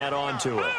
add on to it.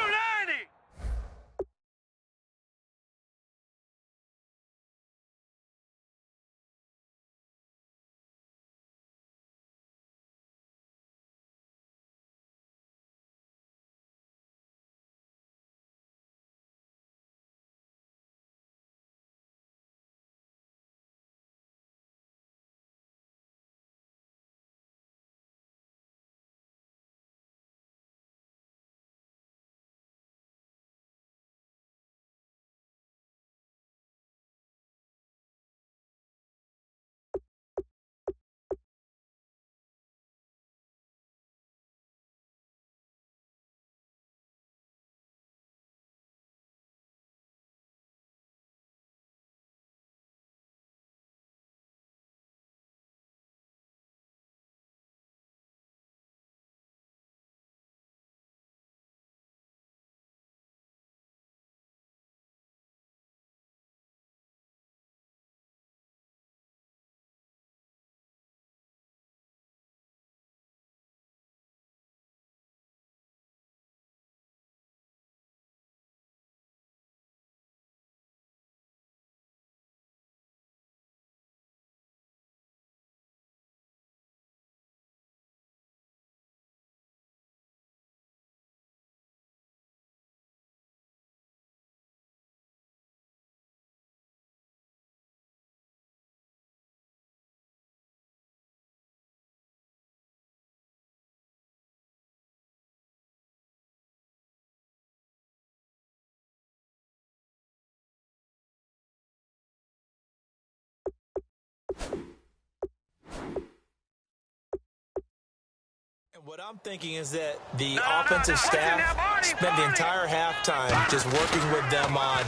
What I'm thinking is that the offensive staff spent the entire halftime just working with them on,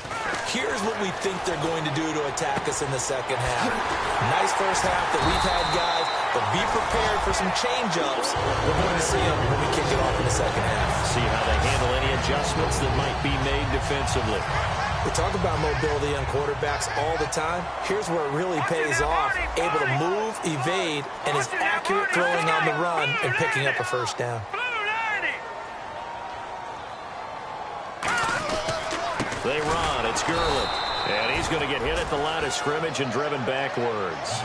here's what we think they're going to do to attack us in the second half. Nice first half that we've had, guys, but be prepared for some change-ups. We're going to see them when we kick it off in the second half. See how they handle any adjustments that might be made defensively. We talk about mobility on quarterbacks all the time. Here's where it really pays off. Able to move, evade, and is accurate throwing on the run and picking up a first down. They run. It's Gurley. And he's going to get hit at the line of scrimmage and driven backwards.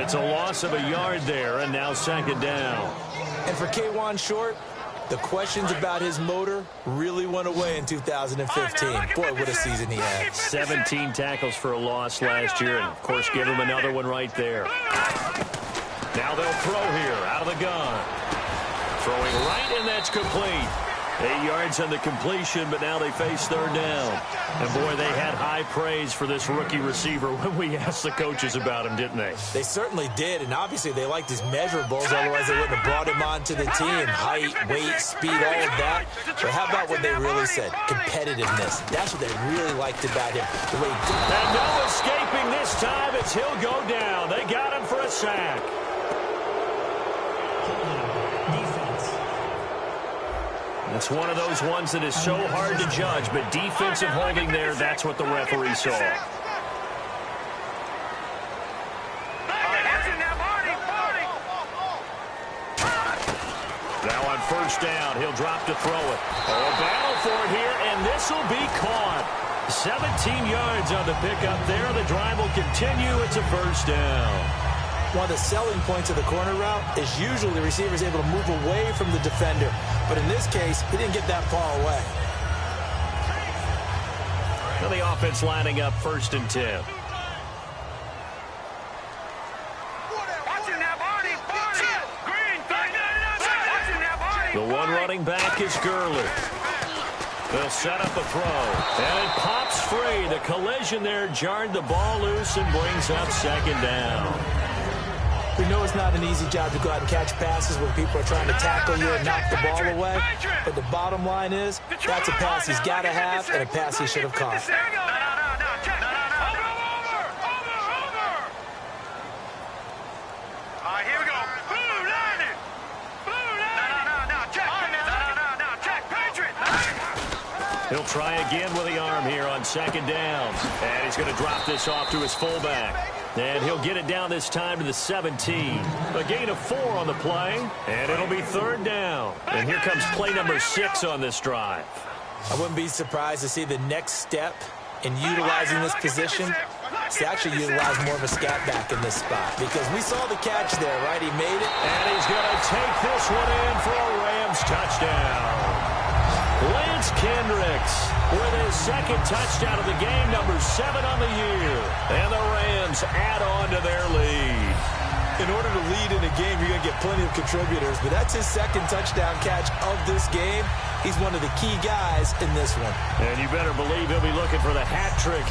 It's a loss of a yard there, and now second down. And for K'Wan Short, the questions about his motor really went away in 2015. Boy, what a season he had. 17 tackles for a loss last year, and, of course, give him another one right there. Now they'll throw here out of the gun. Throwing right, and that's complete. 8 yards on the completion, but now they face third down. And, boy, they had high praise for this rookie receiver when we asked the coaches about him, didn't they? They certainly did, and obviously they liked his measurables, otherwise they wouldn't have brought him onto the team. Height, weight, speed, all of that. But how about what they really said? Competitiveness. That's what they really liked about him. The way he did. And no escaping this time as he'll go down. They got him for a sack. It's one of those ones that is so hard to judge, but defensive holding there, that's what the referee saw. Now on first down, he'll drop to throw it. Oh, a battle for it here, and this will be caught. 17 yards on the pickup there. The drive will continue. It's a first down. One of the selling points of the corner route is usually the receiver is able to move away from the defender. But in this case, he didn't get that far away. Now the offense lining up 1st and 10. The one running back is Gurley. They'll set up a throw. And it pops free. The collision there jarred the ball loose and brings up second down. We know it's not an easy job to go out and catch passes when people are trying to tackle you and knock the ball away. But the bottom line is, that's a pass he's got to have and a pass he should have caught. He'll try again with the arm here on second down. And he's going to drop this off to his fullback. And he'll get it down this time to the 17. A gain of 4 on the play, and it'll be 3rd down. And here comes play number 6 on this drive. I wouldn't be surprised to see the next step in utilizing this position is to actually utilize more of a scat back in this spot, because we saw the catch there, right? He made it. And he's going to take this one in for a Rams touchdown. Lance Kendricks with his 2nd touchdown of the game, number 7 on the year. And the Rams add on to their lead. In order to lead in a game, you're going to get plenty of contributors, but that's his 2nd touchdown catch of this game. He's one of the key guys in this one. And you better believe he'll be looking for the hat trick.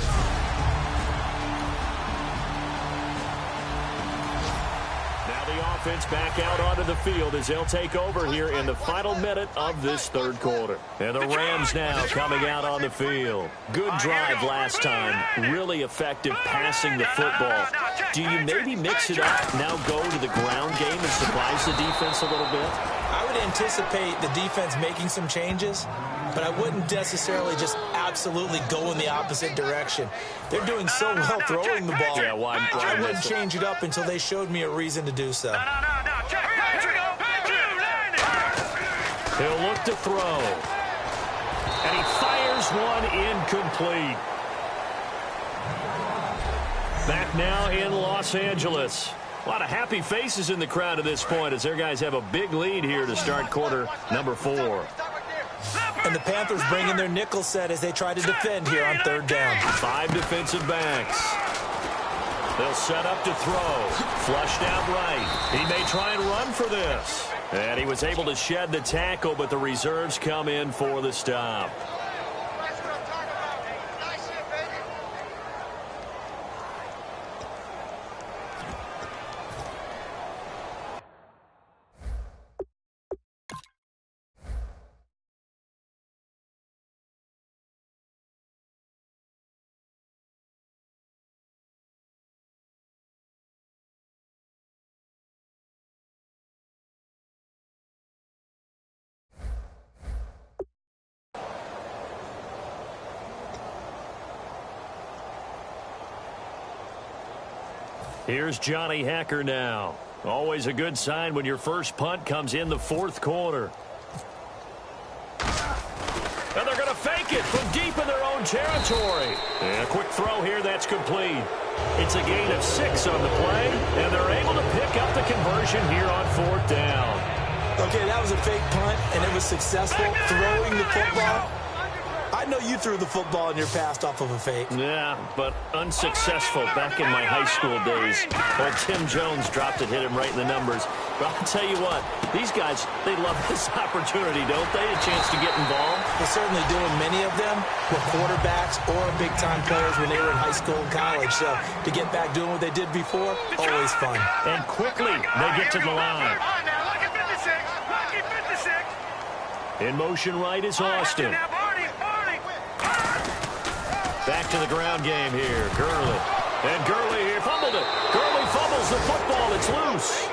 Offense back out onto the field as they'll take over here in the final minute of this 3rd quarter. And the Rams now coming out on the field. Good drive last time. Really effective passing the football. Do you maybe mix it up, now go to the ground game and surprise the defense a little bit? I would anticipate the defense making some changes, but I wouldn't necessarily just absolutely go in the opposite direction. They're doing so well throwing the ball. Yeah, why I wouldn't change it up until they showed me a reason to do so. He'll look to throw. And he fires one incomplete. Back now in Los Angeles. A lot of happy faces in the crowd at this point as their guys have a big lead here to start quarter number 4. And the Panthers bring in their nickel set as they try to defend here on 3rd down. 5 defensive backs. They'll set up to throw. Flushed out right. He may try and run for this. And he was able to shed the tackle, but the reserves come in for the stop. Here's Johnny Hacker now. Always a good sign when your first punt comes in the 4th quarter. And they're going to fake it from deep in their own territory. And a quick throw here, that's complete. It's a gain of 6 on the play, and they're able to pick up the conversion here on 4th down. Okay, that was a fake punt, and it was successful throwing the football. I know you threw the football in your past off of a fake. Yeah, but unsuccessful back in my high school days. Old Tim Jones dropped it, hit him right in the numbers. But I'll tell you what, these guys, they love this opportunity, don't they? A chance to get involved. They certainly do, and many of them were quarterbacks or big-time players when they were in high school and college. So to get back doing what they did before, always fun. And quickly, they get to the line. In motion right is Austin. Back to the ground game here. Gurley. And Gurley here fumbled it. Gurley fumbles the football. It's loose.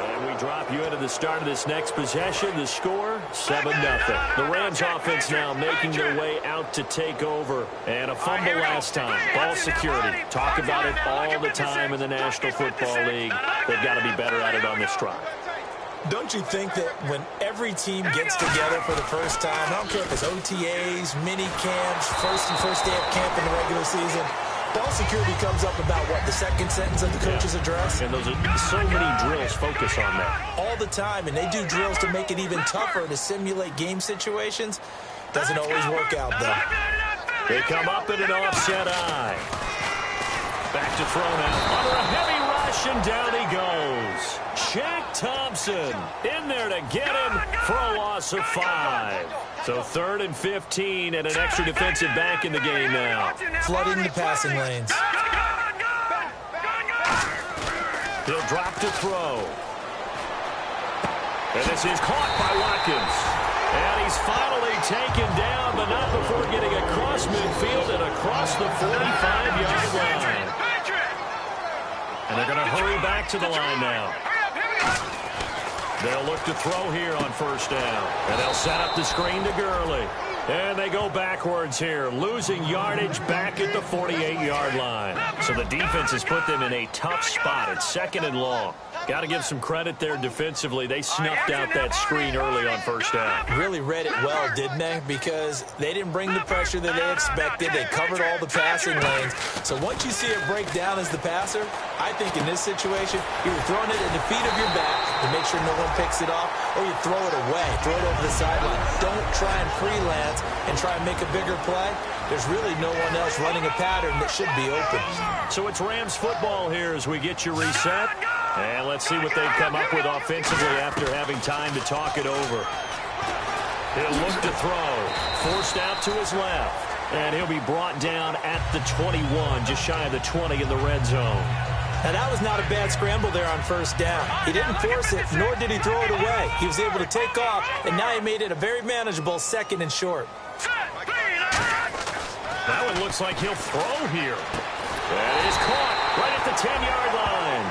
And we drop you into the start of this next possession. The score, 7-0. The Rams offense now making their way out to take over. And a fumble last time. Ball security. Talk about it all the time in the National Football League. They've got to be better at it on this drive. Don't you think that when every team gets together for the first time, I don't care if it's OTAs, mini camps, first day of camp in the regular season, ball security comes up about, what, the 2nd sentence of the coach's address? And those are so many drills focus on that. All the time, and they do drills to make it even tougher to simulate game situations. Doesn't always work out, though. They come up in an offset eye. Back to throw now. Under a heavy rush, and down he goes. Shaq Thompson in there to get him for a loss of 5. So 3rd and 15 and an extra defensive back in the game now. Flooding the passing lanes. He'll drop to throw. And this is caught by Watkins. And he's finally taken down, but not before getting across midfield and across the 45-yard line. And they're going to hurry back to the line now. They'll look to throw here on first down. And they'll set up the screen to Gurley. And they go backwards here, losing yardage back at the 48-yard line. So the defense has put them in a tough spot. It's 2nd and long. Got to give some credit there defensively. They snuffed out that screen early on first down. Really read it well, didn't they? Because they didn't bring the pressure that they expected. They covered all the passing lanes. So once you see it break down as the passer, I think in this situation, you're throwing it at the feet of your back to make sure no one picks it off, or you throw it away, throw it over the sideline. Don't try and freelance and try and make a bigger play. There's really no one else running a pattern that should be open. So it's Rams football here as we get you reset. And let's see what they've come up with offensively after having time to talk it over. He'll look to throw. Forced out to his left. And he'll be brought down at the 21, just shy of the 20 in the red zone. Now, that was not a bad scramble there on first down. He didn't force it, nor did he throw it away. He was able to take off, and now he made it a very manageable 2nd and short. That one looks like he'll throw here. That is caught right at the 10-yard line.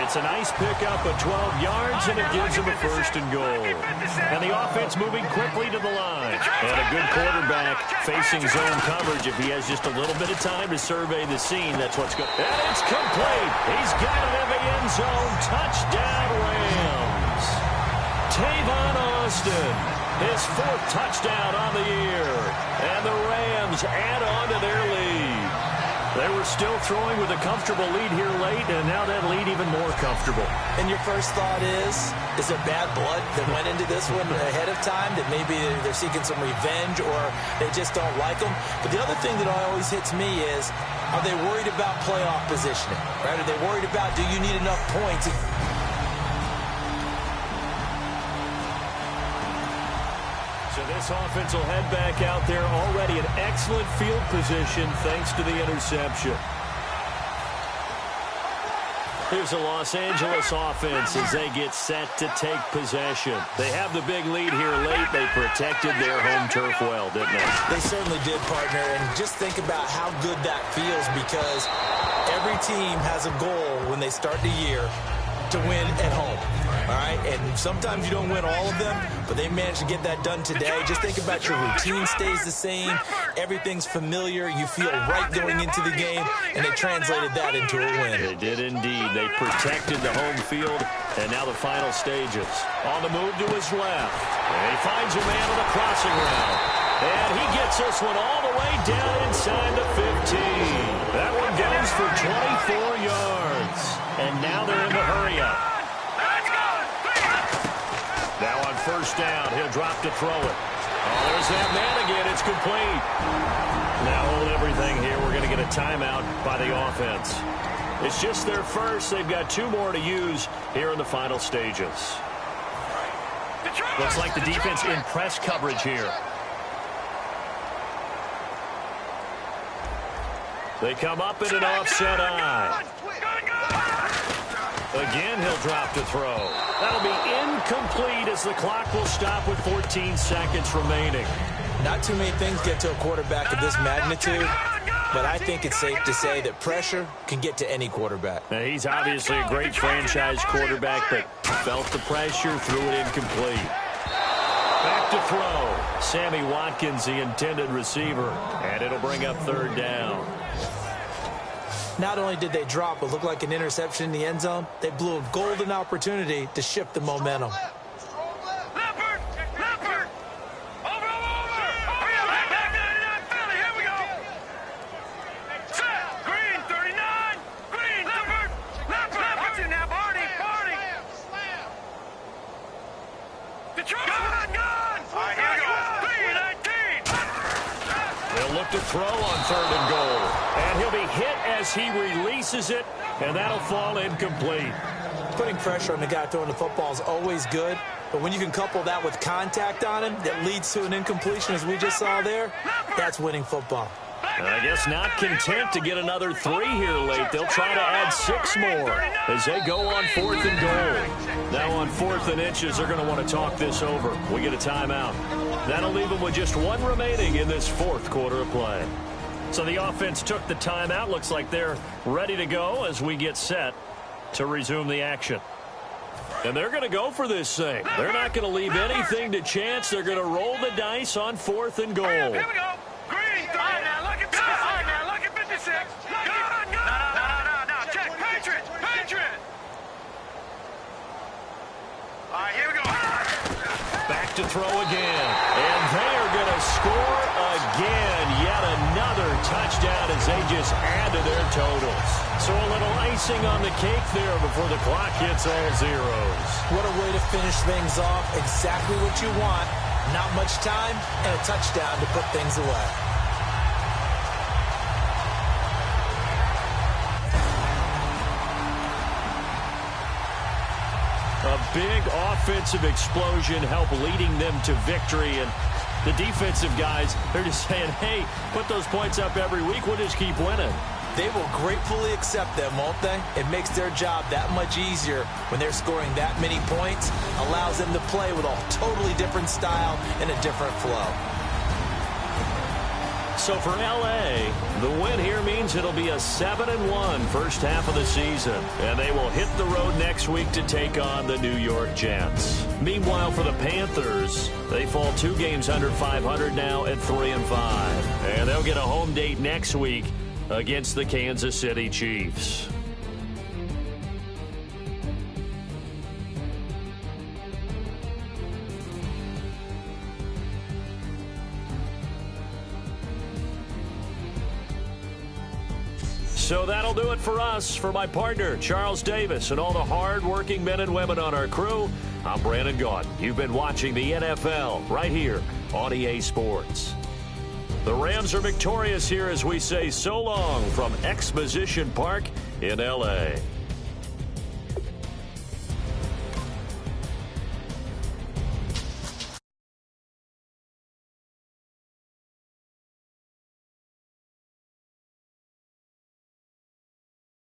It's a nice pickup of 12 yards, and it gives him a 1st and goal. And the offense moving quickly to the line. And a good quarterback facing zone coverage. If he has just a little bit of time to survey the scene, that's what's good. And it's complete. He's got it in the end zone. Touchdown, Rams. Tavon Austin, his 4th touchdown on the year. And the Rams add on to their lead. They were still throwing with a comfortable lead here late, and now that lead even more comfortable. And your first thought is there bad blood that went into this one ahead of time, that maybe they're seeking some revenge or they just don't like them? But the other thing that always hits me is, are they worried about playoff positioning? Right? Are they worried about, do you need enough points? So this offense will head back out there, already in excellent field position thanks to the interception. Here's the Los Angeles offense as they get set to take possession. They have the big lead here late. They protected their home turf well, didn't they? They certainly did, partner. And just think about how good that feels, because every team has a goal when they start the year to win at home. All right, and sometimes you don't win all of them, but they managed to get that done today. Just think about your routine stays the same. Everything's familiar. You feel right going into the game, and they translated that into a win. They did indeed. They protected the home field, and now the final stages. On the move to his left, and he finds a man on the crossing route. And he gets this one all the way down inside the 15. That one goes for 24 yards. And now they're in the hurry-up. Now on first down, he'll drop to throw it. Oh, there's that man again. It's complete. Now hold everything here. We're going to get a timeout by the offense. It's just their first. They've got 2 more to use here in the final stages. Looks like the defense in press coverage here. They come up in an offset eye. Again, he'll drop to throw. That'll be incomplete as the clock will stop with 14 seconds remaining. Not too many things get to a quarterback of this magnitude, but I think it's safe to say that pressure can get to any quarterback. Now, he's obviously a great franchise quarterback, but felt the pressure, threw it incomplete. Back to throw. Sammy Watkins, the intended receiver, and it'll bring up 3rd down. Not only did they drop what looked like an interception in the end zone, they blew a golden opportunity to shift the momentum. To throw on 3rd and goal. And he'll be hit as he releases it, and that'll fall incomplete. Putting pressure on the guy throwing the football is always good, but when you can couple that with contact on him that leads to an incompletion, as we just saw there, that's winning football. And I guess not content to get another 3 here late. They'll try to add 6 more as they go on 4th and goal. Now on 4th and inches, they're going to want to talk this over. We get a timeout. That'll leave them with just 1 remaining in this 4th quarter of play. So the offense took the timeout. Looks like they're ready to go as we get set to resume the action. And they're going to go for this thing. They're not going to leave anything to chance. They're going to roll the dice on 4th and goal. Here we go. Green. All right, now look at 56. All right, now look at 56. No. Check. Patriot. All right, here we go. Back to throw again. And they are going to score again. Yet another touchdown as they just add to their totals. So a little icing on the cake there before the clock hits all zeros. What a way to finish things off. Exactly what you want. Not much time and a touchdown to put things away. A big offensive explosion helped leading them to victory. And the defensive guys, they're just saying, hey, put those points up every week. We'll just keep winning. They will gratefully accept them, won't they? It makes their job that much easier when they're scoring that many points. Allows them to play with a totally different style and a different flow. So for L.A., the win here means it'll be a 7-1 first half of the season. And they will hit the road next week to take on the New York Jets. Meanwhile, for the Panthers, they fall 2 games under 500 now at 3-5. And they'll get a home date next week against the Kansas City Chiefs. So that'll do it for us. For my partner, Charles Davis, and all the hard-working men and women on our crew, I'm Brandon Gaudin. You've been watching the NFL right here on EA Sports. The Rams are victorious here as we say so long from Exposition Park in L.A.